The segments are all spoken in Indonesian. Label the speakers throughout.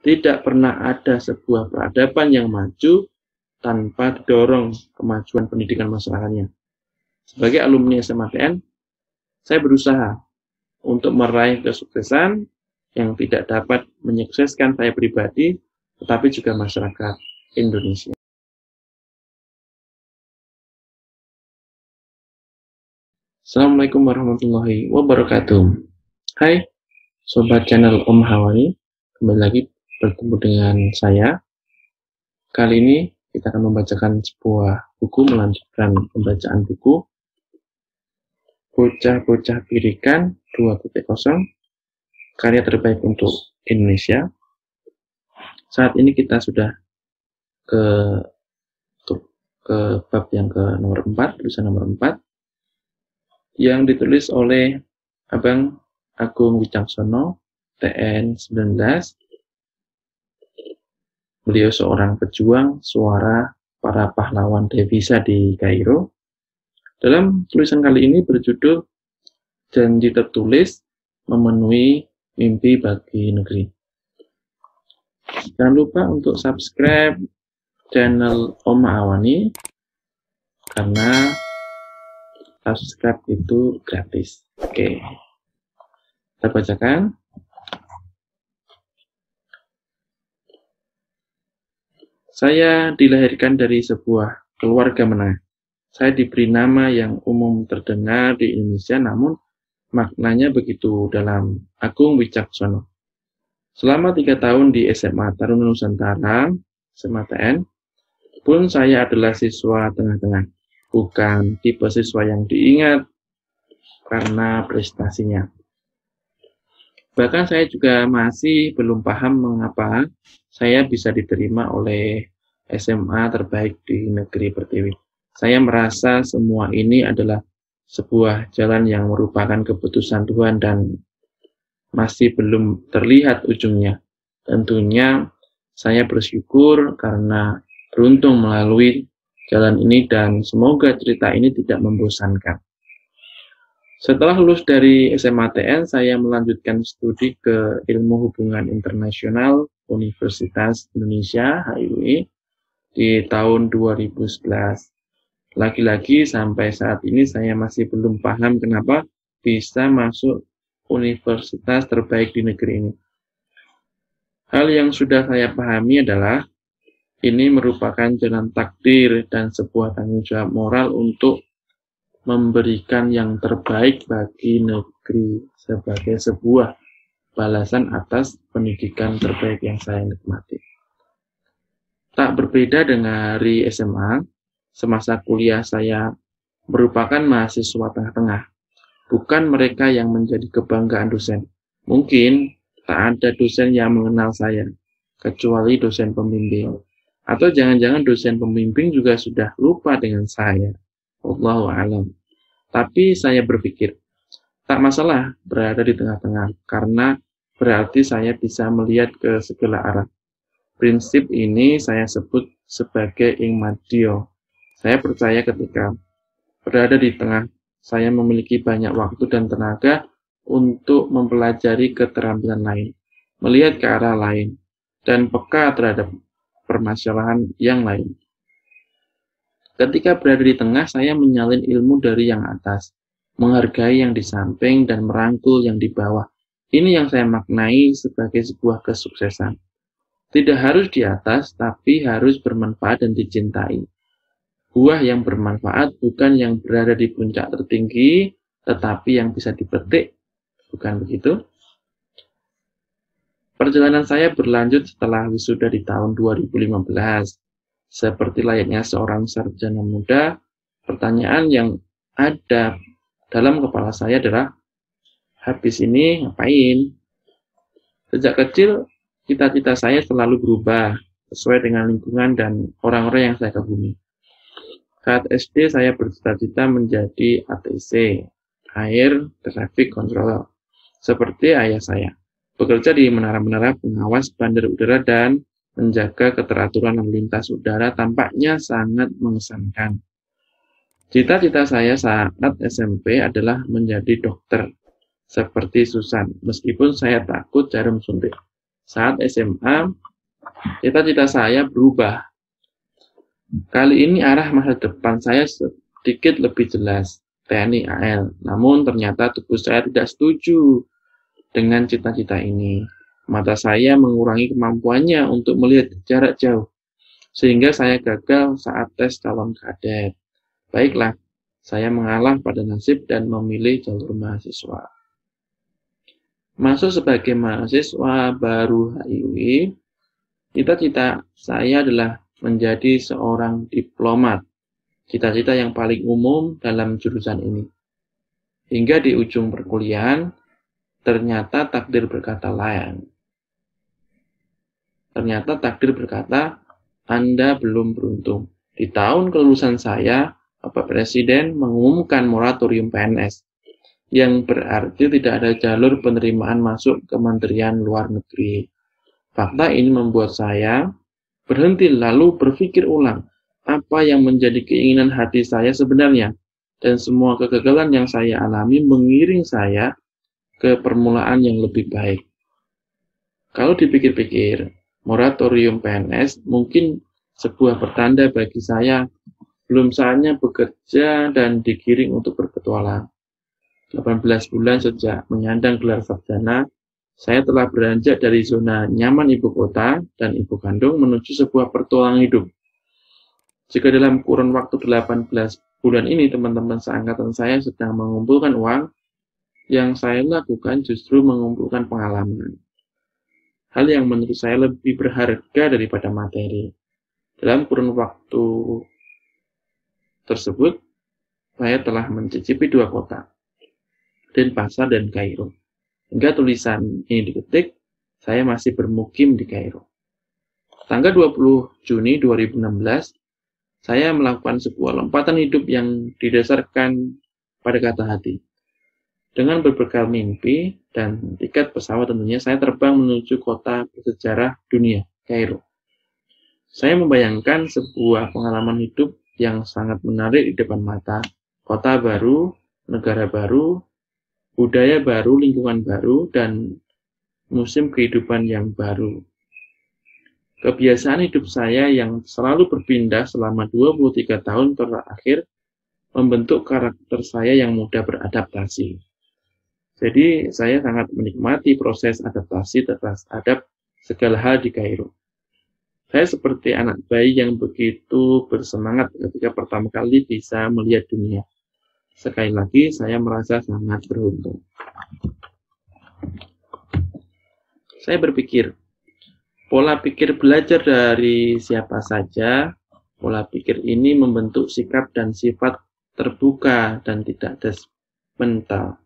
Speaker 1: Tidak pernah ada sebuah peradaban yang maju tanpa didorong kemajuan pendidikan masyarakatnya. Sebagai alumni SMATN, saya berusaha untuk meraih kesuksesan yang tidak dapat menyukseskan saya pribadi, tetapi juga masyarakat Indonesia. Assalamualaikum warahmatullahi wabarakatuh. Hai, Sobat channel Om Hawani, kembali lagi bertemu dengan saya. Kali ini kita akan membacakan sebuah buku, melanjutkan pembacaan buku Bocah-Bocah Pirikan 2.0, karya terbaik untuk Indonesia. Saat ini kita sudah ke bab yang ke nomor 4, tulisan nomor 4, yang ditulis oleh Abang Agung Wicaksono, TN 19. Beliau seorang pejuang suara para pahlawan devisa di Kairo. Dalam tulisan kali ini berjudul Janji Tertulis Memenuhi Mimpi Bagi Negeri. Jangan lupa untuk subscribe channel Om Awani, karena subscribe itu gratis. Oke, kita bacakan. Saya dilahirkan dari sebuah keluarga menengah. Saya diberi nama yang umum terdengar di Indonesia, namun maknanya begitu dalam. Agung Wicaksono. Selama 3 tahun di SMA Taruna Nusantara, SMATN, pun saya adalah siswa tengah-tengah. Bukan tipe siswa yang diingat karena prestasinya. Bahkan saya juga masih belum paham mengapa saya bisa diterima oleh SMA terbaik di negeri Pertiwi. Saya merasa semua ini adalah sebuah jalan yang merupakan keputusan Tuhan dan masih belum terlihat ujungnya. Tentunya saya bersyukur karena beruntung melalui jalan ini dan semoga cerita ini tidak membosankan. Setelah lulus dari SMATN, saya melanjutkan studi ke Ilmu Hubungan Internasional Universitas Indonesia, HIUI, di tahun 2011. Lagi-lagi sampai saat ini saya masih belum paham kenapa bisa masuk universitas terbaik di negeri ini. Hal yang sudah saya pahami adalah ini merupakan jalan takdir dan sebuah tanggung jawab moral untuk memberikan yang terbaik bagi negeri sebagai sebuah balasan atas pendidikan terbaik yang saya nikmati. Tak berbeda dari SMA, semasa kuliah saya merupakan mahasiswa tengah-tengah, bukan mereka yang menjadi kebanggaan dosen. Mungkin tak ada dosen yang mengenal saya, kecuali dosen pembimbing. Atau jangan-jangan dosen pembimbing juga sudah lupa dengan saya. Wallahu a'lam. Tapi saya berpikir, tak masalah berada di tengah-tengah, karena berarti saya bisa melihat ke segala arah. Prinsip ini saya sebut sebagai ingmadio. Saya percaya ketika berada di tengah, saya memiliki banyak waktu dan tenaga untuk mempelajari keterampilan lain, melihat ke arah lain, dan peka terhadap permasalahan yang lain. Ketika berada di tengah, saya menyalin ilmu dari yang atas, menghargai yang di samping, dan merangkul yang di bawah. Ini yang saya maknai sebagai sebuah kesuksesan. Tidak harus di atas, tapi harus bermanfaat dan dicintai. Buah yang bermanfaat bukan yang berada di puncak tertinggi, tetapi yang bisa dipetik. Bukan begitu? Perjalanan saya berlanjut setelah wisuda di tahun 2015. Seperti layaknya seorang sarjana muda, pertanyaan yang ada dalam kepala saya adalah, habis ini ngapain? Sejak kecil, cita-cita saya selalu berubah sesuai dengan lingkungan dan orang-orang yang saya kagumi. Saat SD, saya bercita-cita menjadi ATC, Air Traffic Controller, seperti ayah saya. Bekerja di menara-menara pengawas bandar udara dan menjaga keteraturan lalu lintas udara tampaknya sangat mengesankan. Cita-cita saya saat SMP adalah menjadi dokter, seperti Susan, meskipun saya takut jarum suntik. Saat SMA, cita-cita saya berubah. Kali ini arah masa depan saya sedikit lebih jelas, TNI AL. Namun ternyata tubuh saya tidak setuju dengan cita-cita ini. Mata saya mengurangi kemampuannya untuk melihat jarak jauh, sehingga saya gagal saat tes calon kadet. Baiklah, saya mengalah pada nasib dan memilih jalur mahasiswa. Masuk sebagai mahasiswa baru HIUI, cita-cita saya adalah menjadi seorang diplomat, cita-cita yang paling umum dalam jurusan ini. Hingga di ujung perkuliahan, ternyata takdir berkata lain. Ternyata takdir berkata, Anda belum beruntung. Di tahun kelulusan saya, Bapak Presiden mengumumkan moratorium PNS, yang berarti tidak ada jalur penerimaan masuk Kementerian Luar Negeri. Fakta ini membuat saya berhenti lalu berpikir ulang, apa yang menjadi keinginan hati saya sebenarnya, dan semua kegagalan yang saya alami mengiring saya ke permulaan yang lebih baik. Kalau dipikir-pikir, moratorium PNS mungkin sebuah pertanda bagi saya belum saatnya bekerja dan digiring untuk berpetualang. 18 bulan sejak menyandang gelar sarjana, saya telah beranjak dari zona nyaman ibu kota dan ibu kandung menuju sebuah petualangan hidup. Jika dalam kurun waktu 18 bulan ini teman-teman seangkatan saya sedang mengumpulkan uang, yang saya lakukan justru mengumpulkan pengalaman. Hal yang menurut saya lebih berharga daripada materi. Dalam kurun waktu tersebut, saya telah mencicipi 2 kota, Denpasar dan Kairo. Hingga tulisan ini diketik, saya masih bermukim di Kairo. Tanggal 20 Juni 2016, saya melakukan sebuah lompatan hidup yang didasarkan pada kata hati. Dengan berbekal mimpi dan tiket pesawat tentunya, saya terbang menuju kota bersejarah dunia, Kairo. Saya membayangkan sebuah pengalaman hidup yang sangat menarik di depan mata. Kota baru, negara baru, budaya baru, lingkungan baru, dan musim kehidupan yang baru. Kebiasaan hidup saya yang selalu berpindah selama 23 tahun terakhir membentuk karakter saya yang mudah beradaptasi. Jadi saya sangat menikmati proses adaptasi terhadap segala hal di Kairo. Saya seperti anak bayi yang begitu bersemangat ketika pertama kali bisa melihat dunia. Sekali lagi, saya merasa sangat beruntung. Saya berpikir, pola pikir belajar dari siapa saja, pola pikir ini membentuk sikap dan sifat terbuka dan tidak judgmental.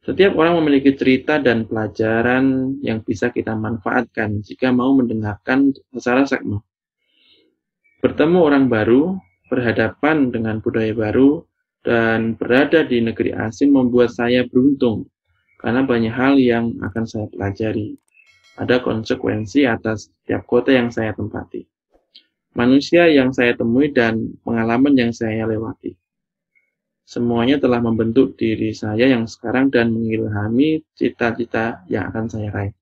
Speaker 1: Setiap orang memiliki cerita dan pelajaran yang bisa kita manfaatkan jika mau mendengarkan secara seksama. Bertemu orang baru, berhadapan dengan budaya baru, dan berada di negeri asing membuat saya beruntung, karena banyak hal yang akan saya pelajari. Ada konsekuensi atas setiap kota yang saya tempati, manusia yang saya temui, dan pengalaman yang saya lewati. Semuanya telah membentuk diri saya yang sekarang dan mengilhami cita-cita yang akan saya raih.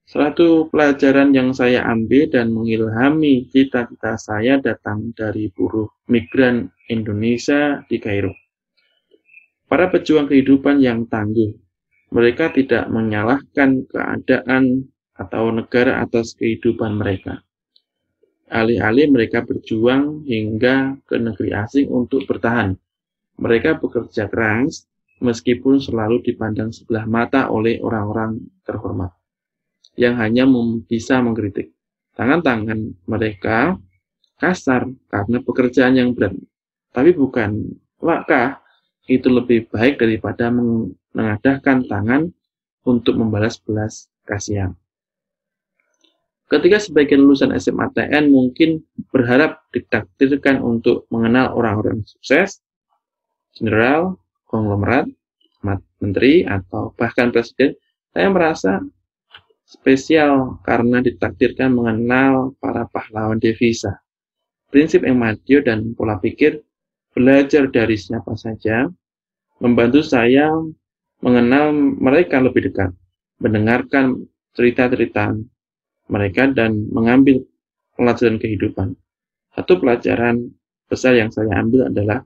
Speaker 1: Suatu pelajaran yang saya ambil dan mengilhami cita-cita saya datang dari buruh migran Indonesia di Kairo. Para pejuang kehidupan yang tangguh. Mereka tidak menyalahkan keadaan atau negara atas kehidupan mereka. Alih-alih mereka berjuang hingga ke negeri asing untuk bertahan. Mereka bekerja keras meskipun selalu dipandang sebelah mata oleh orang-orang terhormat yang hanya bisa mengkritik. Tangan-tangan mereka kasar karena pekerjaan yang berat. Tapi bukankah itu lebih baik daripada mengadahkan tangan untuk membalas belas kasihan? Ketika sebagian lulusan SMA TN mungkin berharap ditakdirkan untuk mengenal orang-orang sukses, jenderal, konglomerat, menteri, atau bahkan presiden, saya merasa spesial karena ditakdirkan mengenal para pahlawan devisa. Prinsip Emadio dan pola pikir belajar dari siapa saja membantu saya mengenal mereka lebih dekat. mendengarkan cerita-cerita mereka dan mengambil pelajaran kehidupan. Satu pelajaran besar yang saya ambil adalah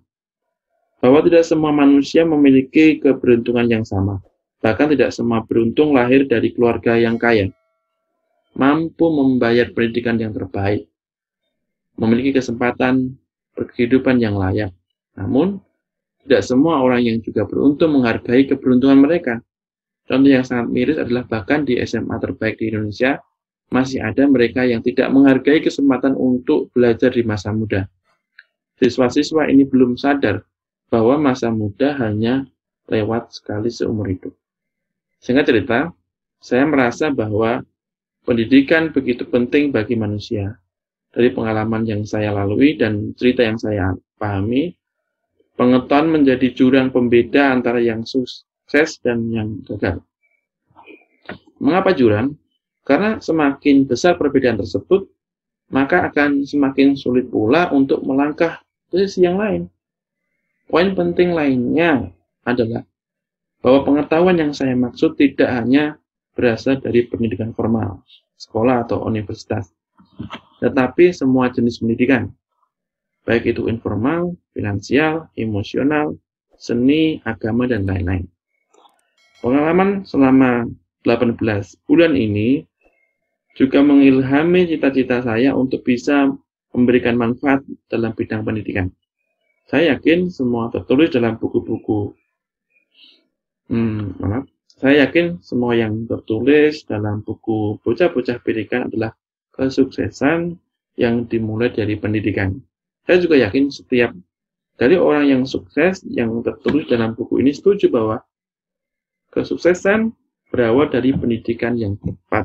Speaker 1: bahwa tidak semua manusia memiliki keberuntungan yang sama. Bahkan tidak semua beruntung lahir dari keluarga yang kaya, mampu membayar pendidikan yang terbaik, memiliki kesempatan berkehidupan yang layak. Namun, tidak semua orang yang juga beruntung menghargai keberuntungan mereka. Contoh yang sangat miris adalah bahkan di SMA terbaik di Indonesia, masih ada mereka yang tidak menghargai kesempatan untuk belajar di masa muda. Siswa-siswa ini belum sadar bahwa masa muda hanya lewat sekali seumur hidup. Singkat cerita, saya merasa bahwa pendidikan begitu penting bagi manusia. Dari pengalaman yang saya lalui dan cerita yang saya pahami, pengetahuan menjadi jurang pembeda antara yang sukses dan yang gagal. Mengapa jurang? Karena semakin besar perbedaan tersebut, maka akan semakin sulit pula untuk melangkah ke sisi yang lain. Poin penting lainnya adalah bahwa pengetahuan yang saya maksud tidak hanya berasal dari pendidikan formal, sekolah atau universitas, tetapi semua jenis pendidikan, baik itu informal, finansial, emosional, seni, agama, dan lain-lain. Pengalaman selama 18 bulan ini juga mengilhami cita-cita saya untuk bisa memberikan manfaat dalam bidang pendidikan. Saya yakin semua tertulis dalam buku-buku. Saya yakin semua yang tertulis dalam buku bocah-bocah pendidikan adalah kesuksesan yang dimulai dari pendidikan. Saya juga yakin setiap dari orang yang sukses yang tertulis dalam buku ini setuju bahwa kesuksesan berawal dari pendidikan yang tepat.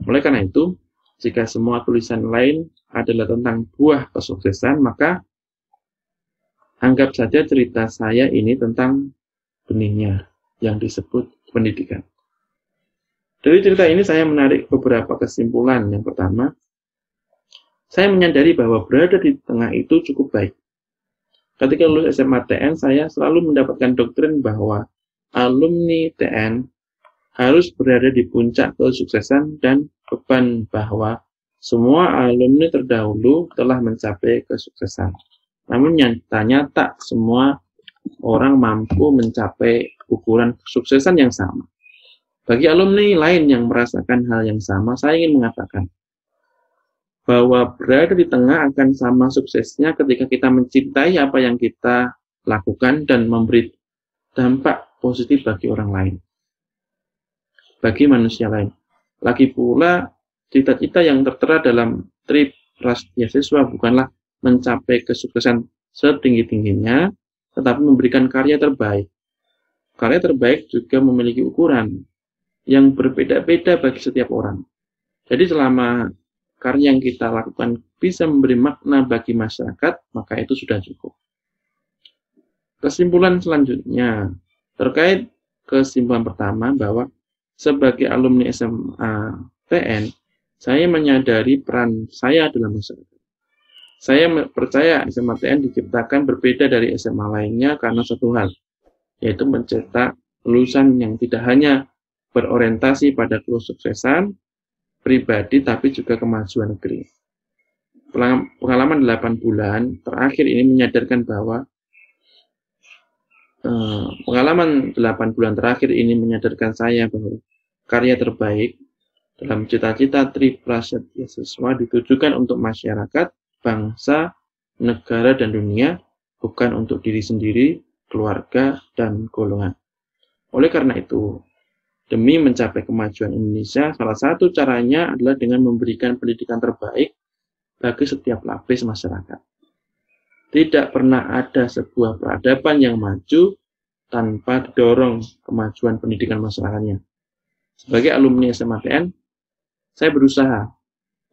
Speaker 1: Oleh karena itu, jika semua tulisan lain adalah tentang buah kesuksesan, maka anggap saja cerita saya ini tentang benihnya yang disebut pendidikan. Dari cerita ini saya menarik beberapa kesimpulan. Yang pertama, saya menyadari bahwa berada di tengah itu cukup baik. Ketika lulus SMA TN, saya selalu mendapatkan doktrin bahwa alumni TN harus berada di puncak kesuksesan dan beban bahwa semua alumni terdahulu telah mencapai kesuksesan. Namun nyatanya tak semua orang mampu mencapai ukuran kesuksesan yang sama. Bagi alumni lain yang merasakan hal yang sama, saya ingin mengatakan bahwa berada di tengah akan sama suksesnya ketika kita mencintai apa yang kita lakukan dan memberi dampak positif bagi orang lain, bagi manusia lain. Lagi pula, cita-cita yang tertera dalam Tripras Beasiswa bukanlah mencapai kesuksesan setinggi-tingginya, tetapi memberikan karya terbaik. Karya terbaik juga memiliki ukuran yang berbeda-beda bagi setiap orang. Jadi selama karya yang kita lakukan bisa memberi makna bagi masyarakat, maka itu sudah cukup. Kesimpulan selanjutnya, terkait kesimpulan pertama bahwa sebagai alumni SMA TN, saya menyadari peran saya dalam masyarakat. Saya percaya SMA TN diciptakan berbeda dari SMA lainnya karena satu hal, yaitu mencetak lulusan yang tidak hanya berorientasi pada kesuksesan pribadi, tapi juga kemajuan negeri. Pengalaman 8 bulan terakhir ini menyadarkan bahwa saya bahwa karya terbaik dalam cita-cita Tripras Beasiswa ditujukan untuk masyarakat, bangsa, negara, dan dunia, bukan untuk diri sendiri, keluarga, dan golongan. Oleh karena itu, demi mencapai kemajuan Indonesia, salah satu caranya adalah dengan memberikan pendidikan terbaik bagi setiap lapis masyarakat. Tidak pernah ada sebuah peradaban yang maju tanpa didorong kemajuan pendidikan masyarakatnya. Sebagai alumni SMA TN, saya berusaha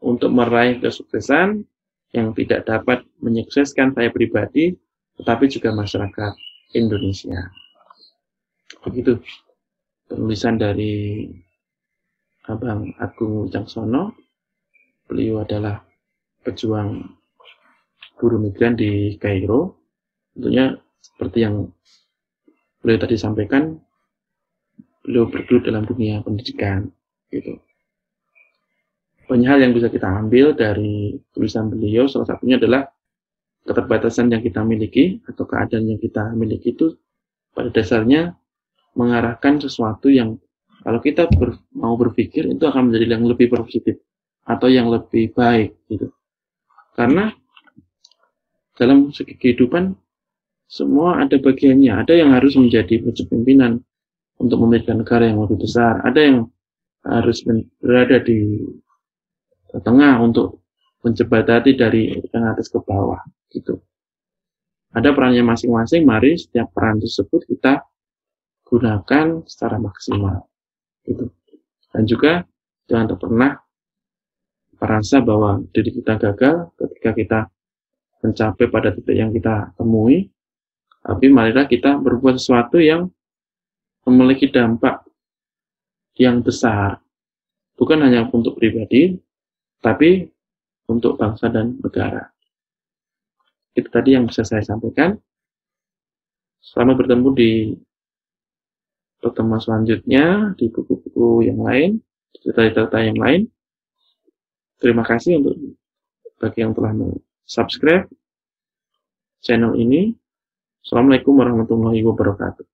Speaker 1: untuk meraih kesuksesan yang tidak dapat menyukseskan saya pribadi, tetapi juga masyarakat Indonesia. Begitu penulisan dari Abang Agung Wicaksono. Beliau adalah pejuang buruh migran di Kairo. Tentunya seperti yang beliau tadi sampaikan, beliau bergelut dalam dunia pendidikan, gitu. Banyak hal yang bisa kita ambil dari tulisan beliau, salah satunya adalah keterbatasan yang kita miliki atau keadaan yang kita miliki itu pada dasarnya mengarahkan sesuatu yang kalau kita mau berpikir itu akan menjadi yang lebih positif atau yang lebih baik, gitu. Karena dalam segi kehidupan semua ada bagiannya. Ada yang harus menjadi pucuk pimpinan untuk memiliki negara yang lebih besar. Ada yang harus berada di tengah untuk menjembatani dari yang atas ke bawah, gitu. Ada perannya masing-masing. Mari setiap peran tersebut kita gunakan secara maksimal, gitu. Dan juga jangan pernah merasa bahwa diri kita gagal ketika kita mencapai pada titik yang kita temui. Tapi marilah kita berbuat sesuatu yang memiliki dampak yang besar, bukan hanya untuk pribadi, tapi untuk bangsa dan negara. Itu tadi yang bisa saya sampaikan. Selamat bertemu di pertemuan selanjutnya, di buku-buku yang lain, cerita-cerita yang lain. Terima kasih untuk bagi yang telah subscribe channel ini. Assalamualaikum warahmatullahi wabarakatuh.